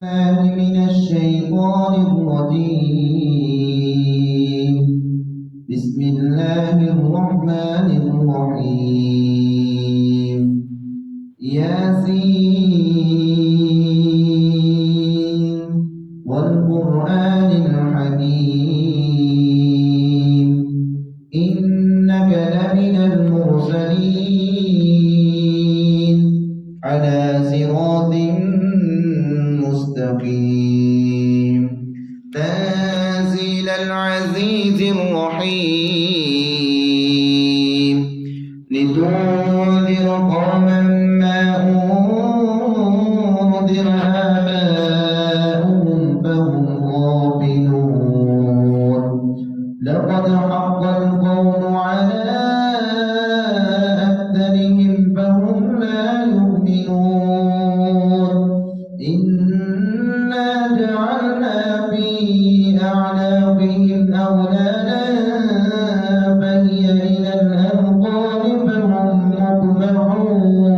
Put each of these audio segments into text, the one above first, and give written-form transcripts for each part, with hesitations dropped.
من الشيطان الرجيم. بسم الله الرحمن الرحيم. ياسين والقرآن الحكيم إنك لمن المرسلين على صراط مستقيم تنزيل العزيز الرحيم لتنذر قوما ما أنذر آباؤهم فهم غافلون لقد حق القول على أكثرهم فهم لا يؤمنون إنا جعلنا في أعناقهم أغلالا فهي إلى الأذقان فهم مقمحون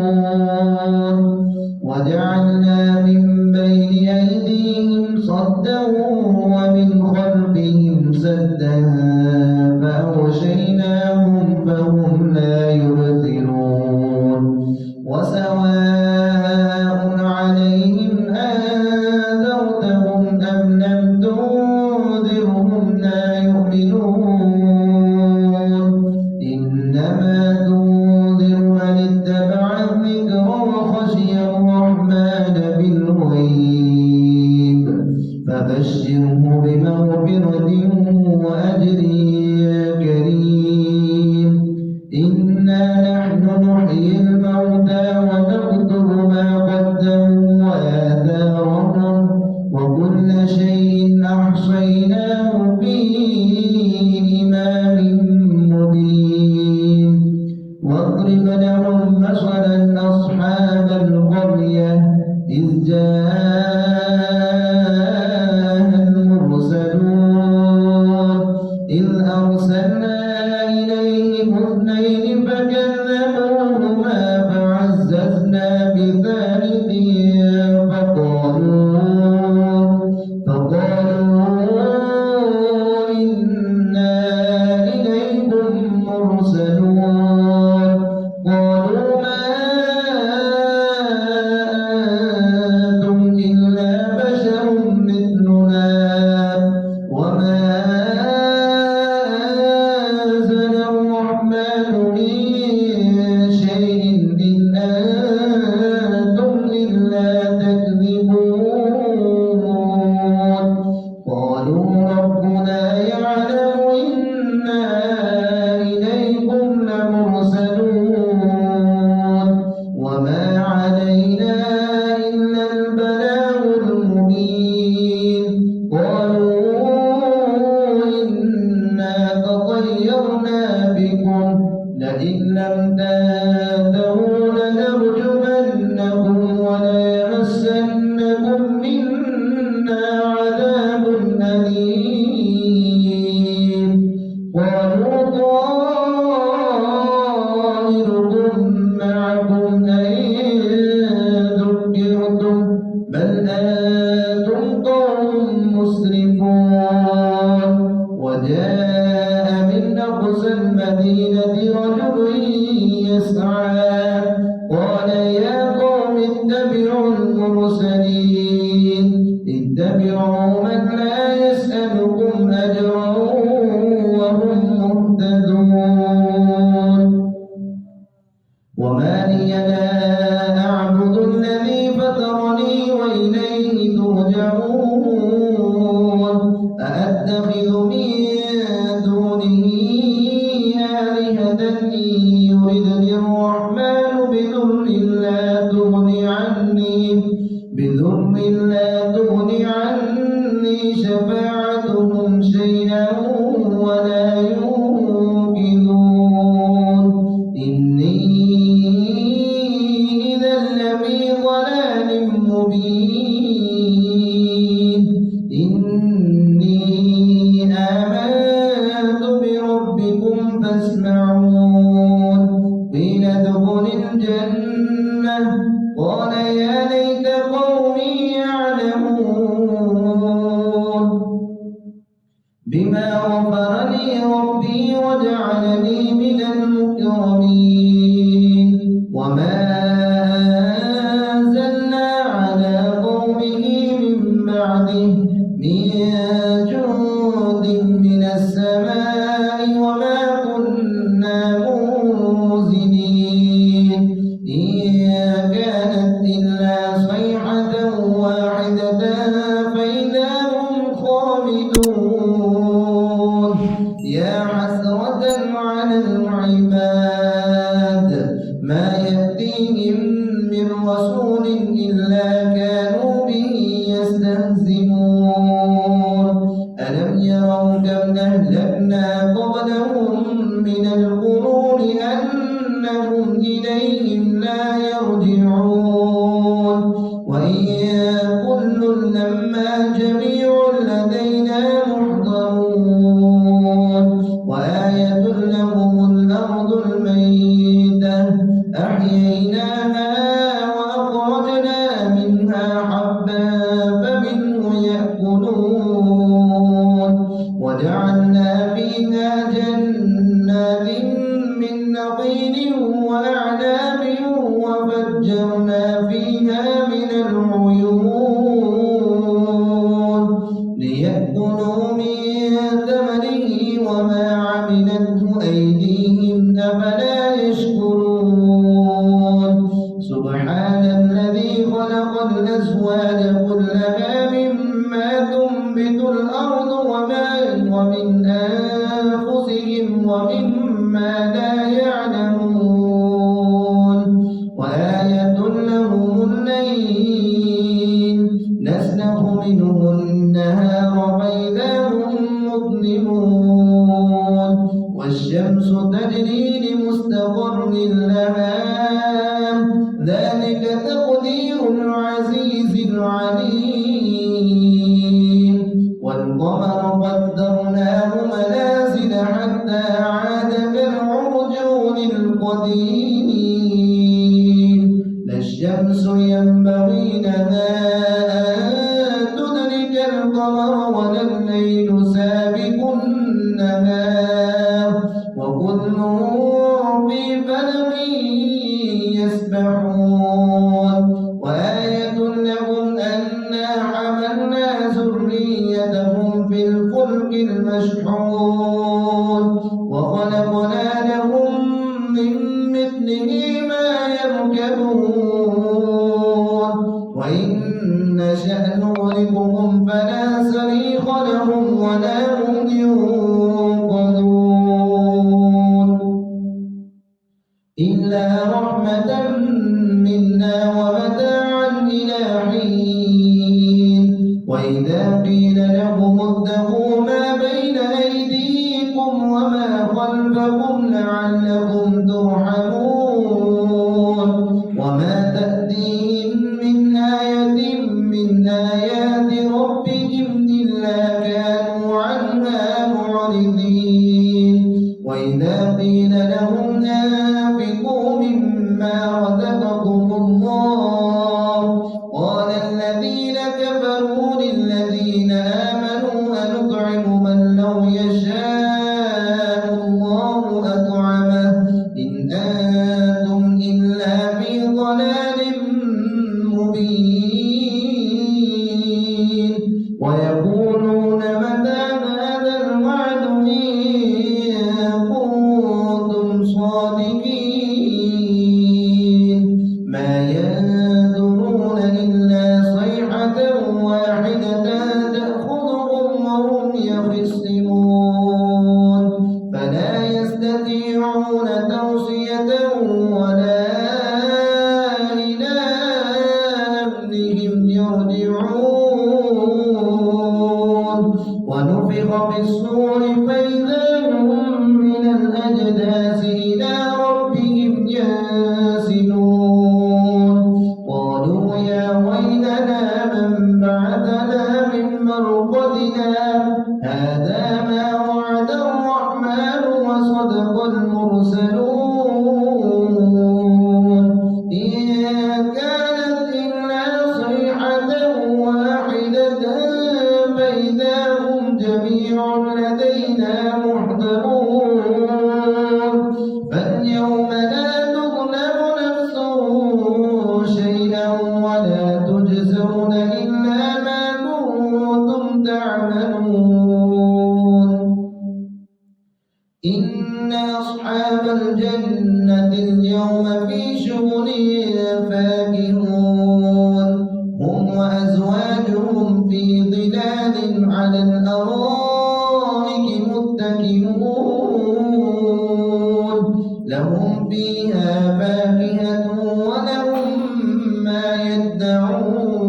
وجعلنا من بين أيديهم صدا ومن خلفهم سدا فأغشيناهم فهم لا يبصرون وسواء عليهم أنذرتهم أم لم تنذرهم لا يؤمنون إنما تنذر من اتبع الذكر وخشي الرحمن بالغيب فبشره بمغفرة وأجر كريم إنا نحن نحيي الموتى ونكتب ما قدموا وآثارهم وكل شيء أحصيناه في إمام مبين واضرب لهم مثلا أصحاب القرية إذ جاءها المرسلون إذ أرسلنا إليهم اثنين فكذبوهما فعززنا بثالث فقالوا إنا إليكم مرسلون قالوا ما أنتم إلا بشر مثلنا وما أنزل الرحمن من شيء إن أنتم إلا تكذبون قالوا ربنا يعلم إنا إليكم لمرسلون وما علينا إلا البلاغ المبين قالوا إنا تطيرنا بكم لئن لم تنتهوا لنرجمنكم وليمسنكم منا عذاب أليم قالوا طائركم معكم أئن ذكرتم بل أنتم قوم مسرفون وجاء من أقصى المدينة رجل يسعى قال يا قوم اتبعوا المرسلين اتبعوا من لا يسألكم أجرا وهم مهتدون وما لي لا أعبد الذي فطرني وإليه ترجعون أأتخذ من دونه آلهة إن يردني الرحمن بضر لا تغني عني شفاعتهم شيئا ولا ينقذون إني إذا لفي ضلال مبين إني آمنت بربكم فاسمعون قيل ادخل الجنة قال يا ليت قومي يعلمون بما غفر لي ربي وجعلني من المكرمين وما أنزلنا على قومه من بعده من جند من السماء وما كنا منزلين إن كانت إلا صيحة واحدة فإذا هم خامدون يا حسرة على العباد ما يأتيهم من رسول إلا كانوا به يستهزئون ألم يروا كم أهلكنا قبلهم من القرون أنهم إليهم لا يرجعون وإن كل لما جميع لدينا محضرون وآية لهم الأرض الميتة أحييناها وأخرجنا منها حبا فمنه يأكلون وجعلنا فيها جنات من نخيل وأعناب وفجرنا فيها من العيون ليأكلوا من ثمره وما عملته أيديهم أفلا يشكرون سبحان الذي خلق الأزواج كلها مما تنبت الأرض ومن أنفسهم ومما لا يعلمون وآية لهم الليل نسلخ منه النهار فإذا هم مظلمون والشمس تجري لمستقر لها ذلك تقدير العزيز العليم والقمر قدرناه منازل حتى عاد كالعرجون القديم لا الشمس ينبغي لها أن تدرك القمر ولا الليل سابق النهار وكل في فلك يسبحون وآية لهم أنا حملنا ذريتهم في الفلك المشحون وخلقنا لهم من مثله ما يركبون وإن نشأ نغرقهم فلا صريخ لهم ولا هم ينقذون إلا رحمة منا ومتاعا إلى حين وإذا قيل لهم اتقوا ما بين أيديكم وما خلفكم لعلكم ترحمون وما تأتيهم من آية من آيات ربهم إلا كانوا عنها معرضين وإذا قيل لهم أنفقوا مما رزقكم الله قال الذين كفروا للذين آمنوا أنطعم من لو يشاء الله أطعمه إن أنتم إلا في ضلال مبين ويقولون متى هذا الوعد إن كنتم صادقين ما ينظرون إلا صيحة واحدة تأخذهم وهم يخصمون فلا يستطيعون توصية ولا إلى أهلهم يرجعون ونفخ في الصور فإذا هم من الأجداث إلى ربهم ينسلون قالوا يا ويلنا من بعثنا من مرقدنا هذا ما وعد الرحمن وصدق المرسلون إن كانت إلا صيحة واحدة فإذا هم جميع لدينا محضرون فاليوم لا تظلم نفس شيئا ولا تجزون إلا ما كنتم تعملون إن أصحاب الجنة اليوم في شغل فاكهون هم وأزواجهم في ظلال على الأرائك متكئون لهم فيها فاكهة ولهم ما يدعون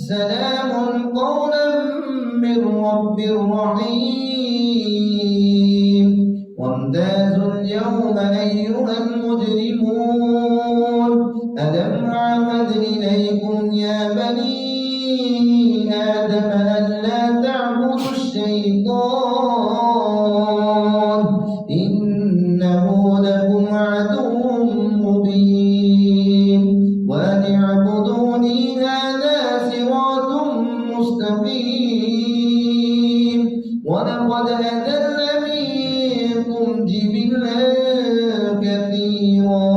سلام قولا من رب رحيم وامتازوا اليوم أيها المجرمون ألم أعهد إليكم يا بني آدم ألا تعبدوا الشيطان إنه لكم عدو مبين وأن اعبدوني هذا صراط مستقيم ولقد أضل منكم جبلا كثيرا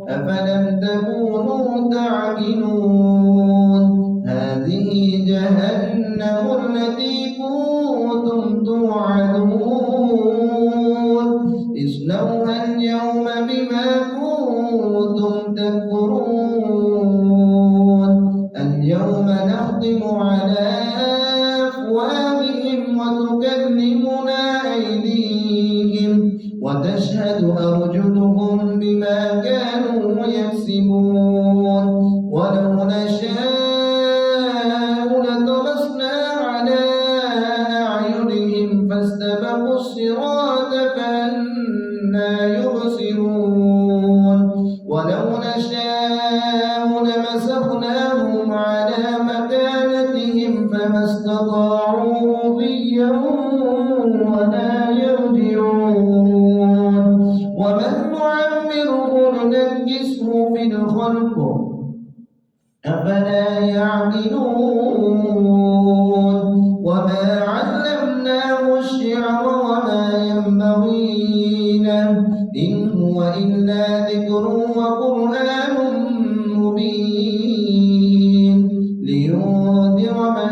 أفلم تكونوا تعقلون هذه جهنم التي كنتم توعدون اصلوها اليوم بما كنتم تكفرون اليوم نختم على أفواههم وتكلمنا أيديهم وتشهد أرجلهم بما كانوا يكسبون ولو نشاء لطمسنا على أعينهم فاستبقوا الصراط فأنى يبصرون ولو نشاء لمسخناهم على مكانتهم فما استطاعوا مضيا ولا يرجعون ومن نعمره ننكسه في الخلق أفلا يعقلون وما علمناه الشعر وما ينبغي له إن هو إلا ذكر وقرآن مبين لينذر من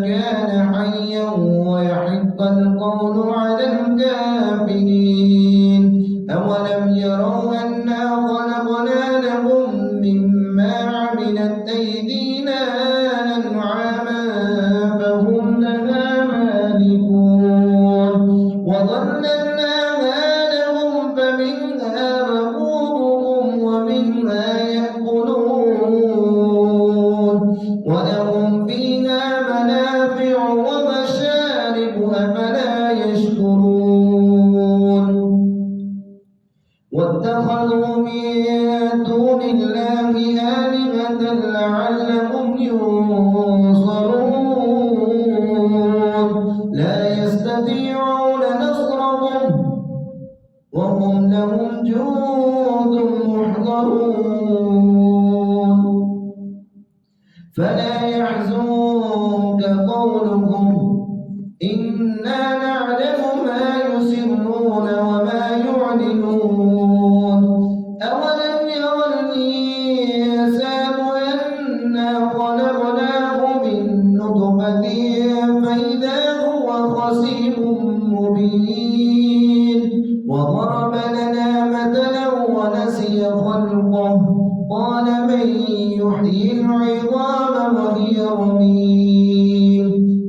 كان حيا ويحق القول على الكافرين أولم يروا أنا خلقنا لهم مما عملت أيدينا أنعاما فهم لها مالكون وظللناها لهم فمنها ركوبهم ومنها يأكلون ولهم فيها منافع ومشارب أفلا يشكرون واتخذوا من دون الله آلهة لعلهم ينصرون لا يستطيعون نصرهم وهم لهم جند محضرون فلا يحزنك قولهم إنا نعلم ما يسرون وما يعلنون أولم ير الإنسان أنا خلقناه من نطفة فإذا هو خصيم مبين وضرب لنا مثلا ونسي خلقه قال من يحيي العظام وهي رميم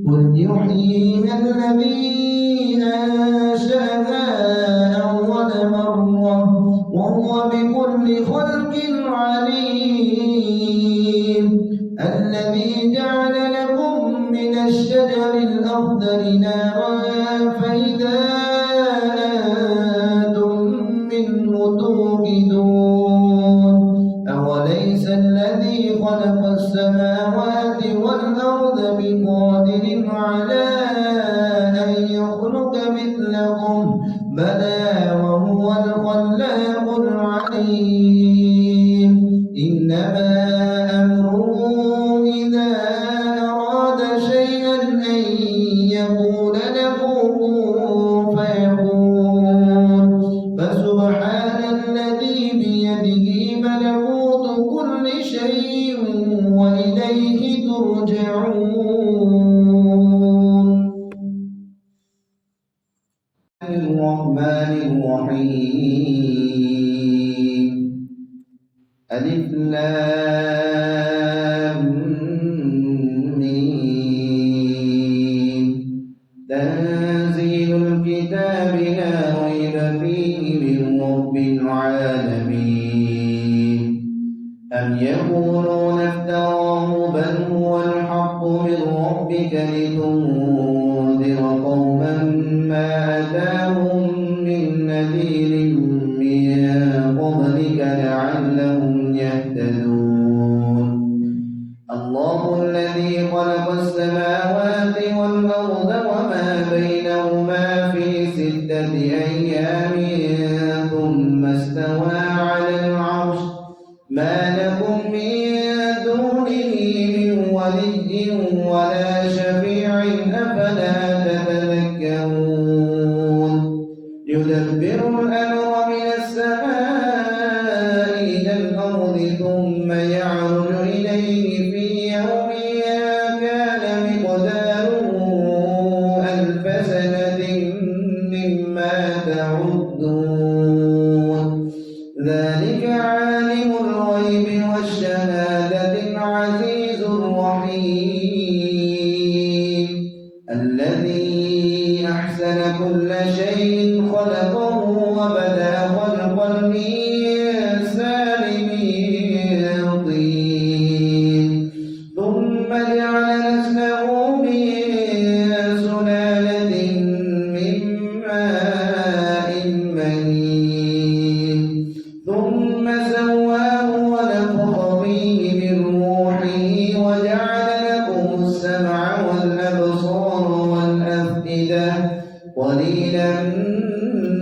قل يحييها الذي أنشأها أول مرة وهو بكل خلق عليم الذي جعل لكم من الشجر الأخضر نارا فإذا أنتم منه توقدون أوليس الذي خلق السماوات والأرض بقادر على أن يخلق مثلهم بلى وهو الخلاق العليم إنما الرحيم ألف لام ميم تنزيل الكتاب لا ريب فيه من رب العالمين أم يقولون افتراه بل هو الحق من ربك لتنذر قوما ما أتاهم من نذير من قبلك لعلهم يهتدون الله الذي خلق السماوات والأرض وما بينهما في 6 أيام ثم استوى على العرش ما لكم من دونه من ولي ولا شفيع أفلا تتذكرون يدبر الأمر من السماء إلى الأرض ثم يعرج إليه في يوم كان مقداره 1000 سنة مما تعدون ذلك عالم الغيب والشهادة العزيز الرحيم الذي أحسن كل شيء خلقه وبدأ خلق الإنسان من طين ثم جعل نسله من سلالة من ماء مهين ثم سواه ونفخ فيه من روحه وجعل لكم السمع والأبصار والأفئدة قليلا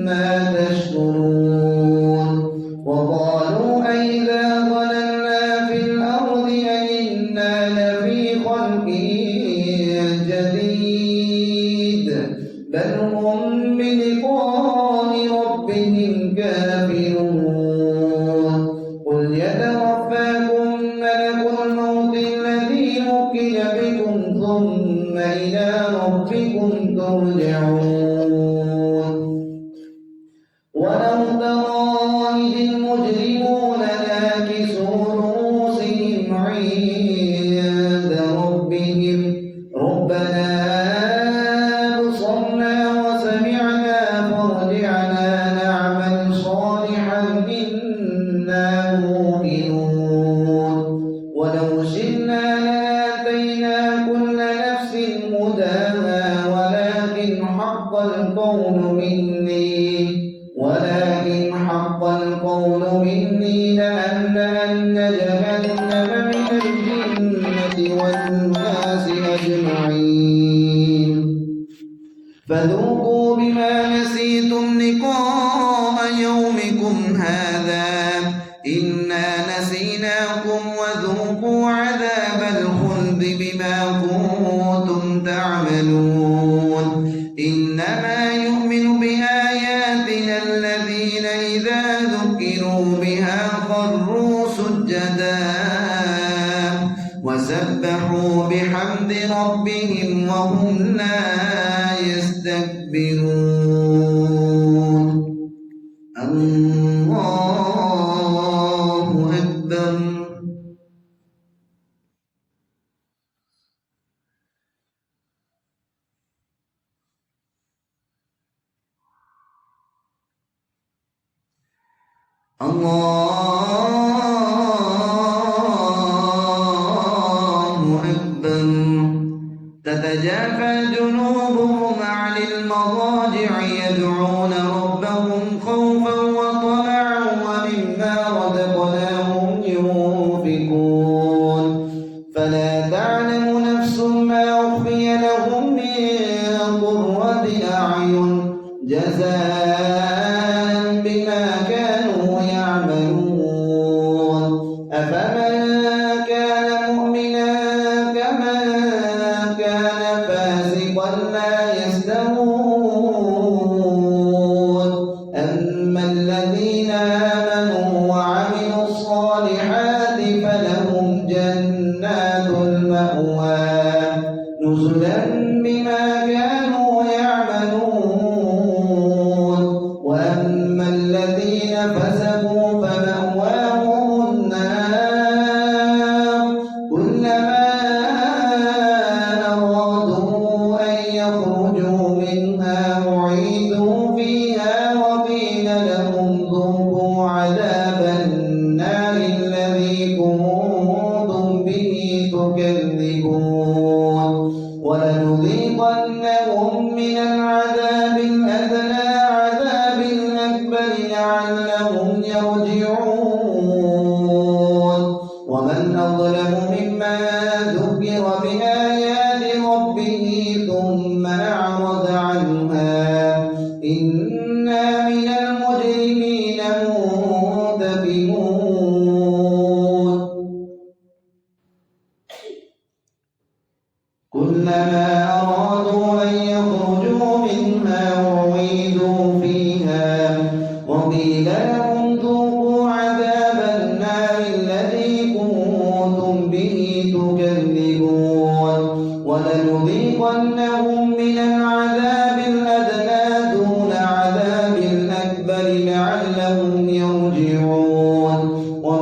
ما تشكرون وقالوا أئذا ضللنا في الأرض أئنا لفي خلق جديد بل هم بلقاء ربهم كافرون قل يتوفاكم ملك الموت الذي وكل بكم ثم إلى ربكم ترجعون ولو ترى إذ المجرمون ناكسوا رؤوسهم عند ربهم ربنا أبصرنا وسمعنا فارجعنا نعمل صالحا إنا موقنون ولو شئنا لآتينا كل نفس هداها ولكن حق القول مني لأملأن جهنم من الجنة والناس أجمعين فذوقوا بما نسيتم لقاء يومكم هذا إنا نسيناكم وذوقوا عذاب الخلد بما كنتم تعملون إنما يؤمن بآياتنا الذين إذا ذكروا بها خروا سجدا وسبحوا بحمد ربهم وهم لا يستكبرون الله أكبر الله أكبر تتجافى جنوبهم عن المضاجع يدعون ربهم خوفا وطمعا ومما رزقناهم ينفقون فلا تعلم نفس ما أخفي لهم من قرة أعين جزاء بما كانوا يعملون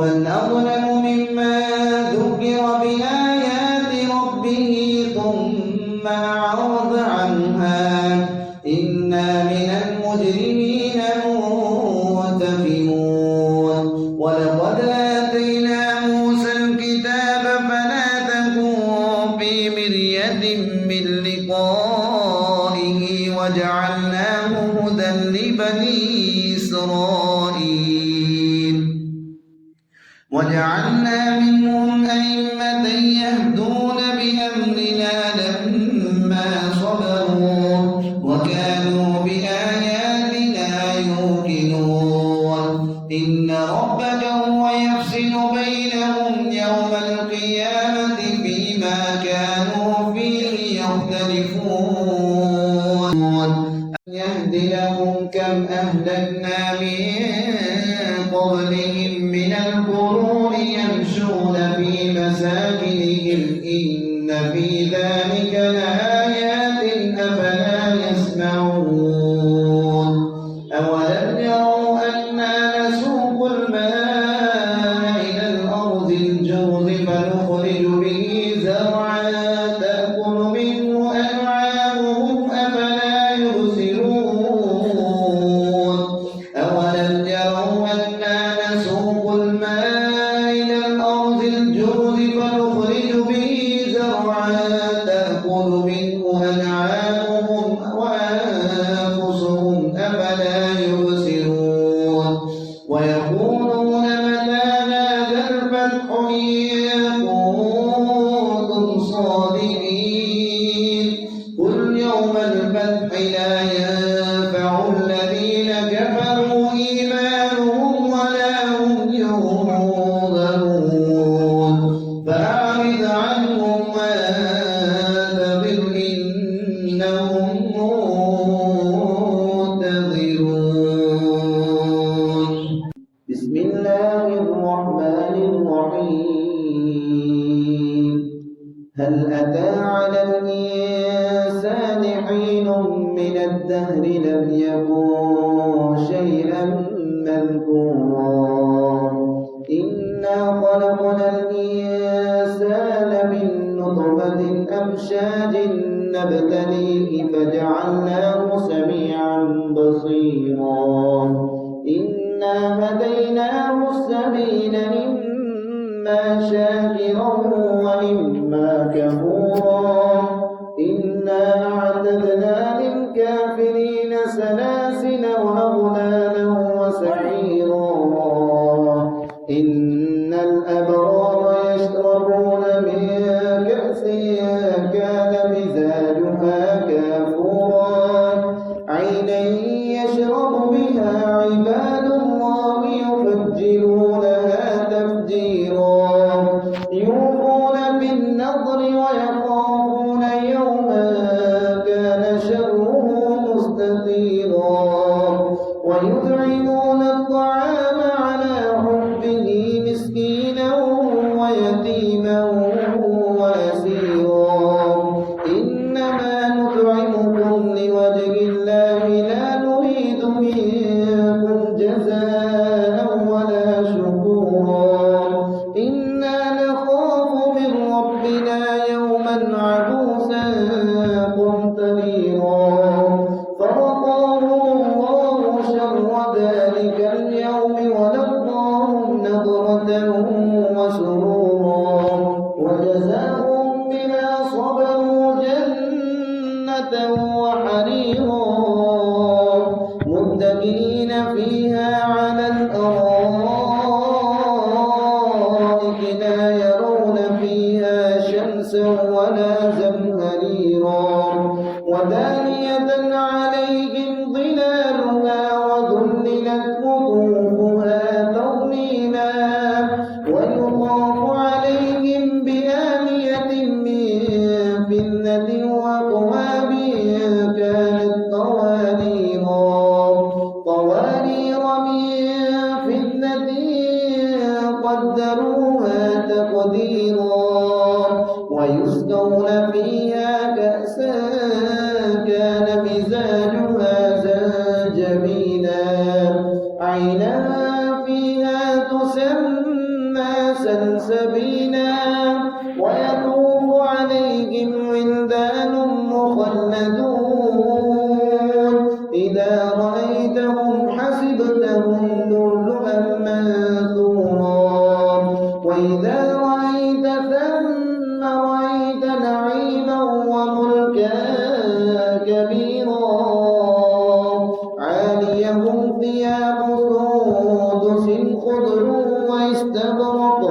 ومن أظلم ممن ذكر بآيات ربه ثم أعرض عنها إنا من المجرمين منتقمون ولقد آتينا موسى الكتاب فلا تكن في مرية من لقائه وجعلناه هدى لبني إسرائيل وجعلنا منهم أئمة يهدون بأمرنا لما صبروا وكانوا بآياتنا يوقنون إن ربك هو يفصل بينهم يوم القيامة فيما كانوا فيه يختلفون يهد لهم كم أهلكنا من قبلهم من القرون يمشون في مساكنهم إن في ذلك لآيات أفلا يسمعون أولم يروا أنا نسوق الماء إلى الأرض الجرز فنخرج به زرعا تأكل منه أنعامهم أفلا يبصرون أولم يروا أنا نسوق الماء إلى الأرض الجرز فنخرج به زرعا تأكل منه أنعامهم وأنفسهم أفلا يبصرون ويقولون متى هذا الفتح إن كنتم صادقين قل يوم الفتح لا ينفع الذين كفروا إيمانهم ولا هم ينظرون فأعرض عنهم وانتظر إنهم منتظرون بسم الله الرحمن الرحيم هل أتى على الإنسان حين من الدهر لم يكن شيئا مذكورا إنا خلقنا الإنسان من نطفة أمشاج نبتليه فجعلناه سميعا بصيرا إنا هديناه السبيل إما شاكرا وإما كفورا إنا أعتدنا للكافرين سلاسل وأغلالا وسعيرا إن الأبرار يشربون من كأس كان مزاجها كافورا عينا يشرب بها عباد الله يفجرونها تفجيرا يوفون بالنضر ويخافون يوما كان شره مستطيرا ويطعمون الطعام على حبه مسكينا ويتيما وأسيرا إنما نطعمكم لوجه الله لا نريد منكم جزاء ولا شكورا إنا نخاف من ربنا يوما عبوسا قمطريرا فوقاهم الله شر ذلك اليوم ولقاهم نضرة وسرورا وجزاهم بما صبروا جنة وحريرا متكئين فيها على الأرائك لا يرون فيها شمسا ولا زمهريرا ودانية عليهم ظلالها وذللت قطوفها تظليلا ويطاف عليهم بآنية من فضة وأكواب كانت قوانير من فضة قدروها تقديرا ويسقون فيها كأسا كان مزاجها زنجبيلا عينا فيها تسمى سلسبيلا ويطوف عليهم ولدان مخلدون إذا رأيتهم حسبتهم لؤلؤا منثورا وإذا رأيت ثم رأيت نعيما وملكا كبيرا عاليهم ثياب سندس خضر واستبرق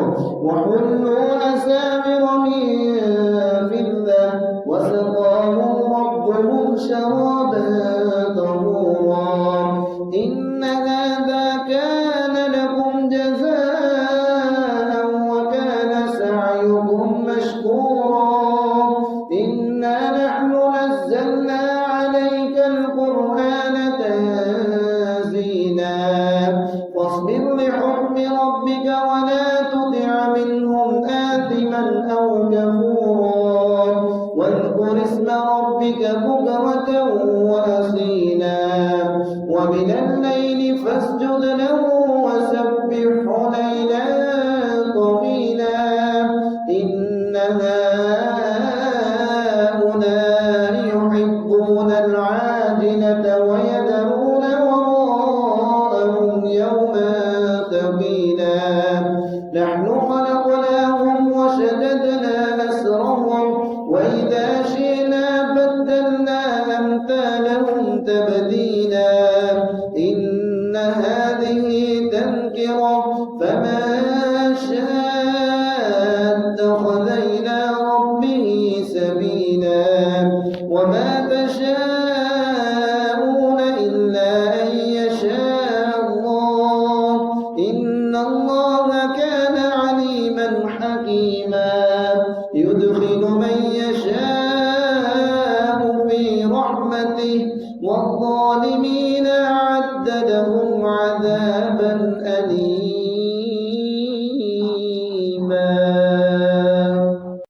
وحلوا أساور من فضة وسقاهم ربهم شرابا طهورا إن هذا كان لكم جزاء وكان سعيكم مشكورا إنا نحن نزلنا عليك القرآن تنزيلا واصبر لحكم ربك ولا تطع منهم آثما أو كفورا واذكر اسم ربك بكرة وأصيلا ومن الليل فاسجد له وسبحه ليلا طويلا إن هؤلاء يحبون العاجلة ويذرون وراءهم يوما ثقيلا نحن خلقناهم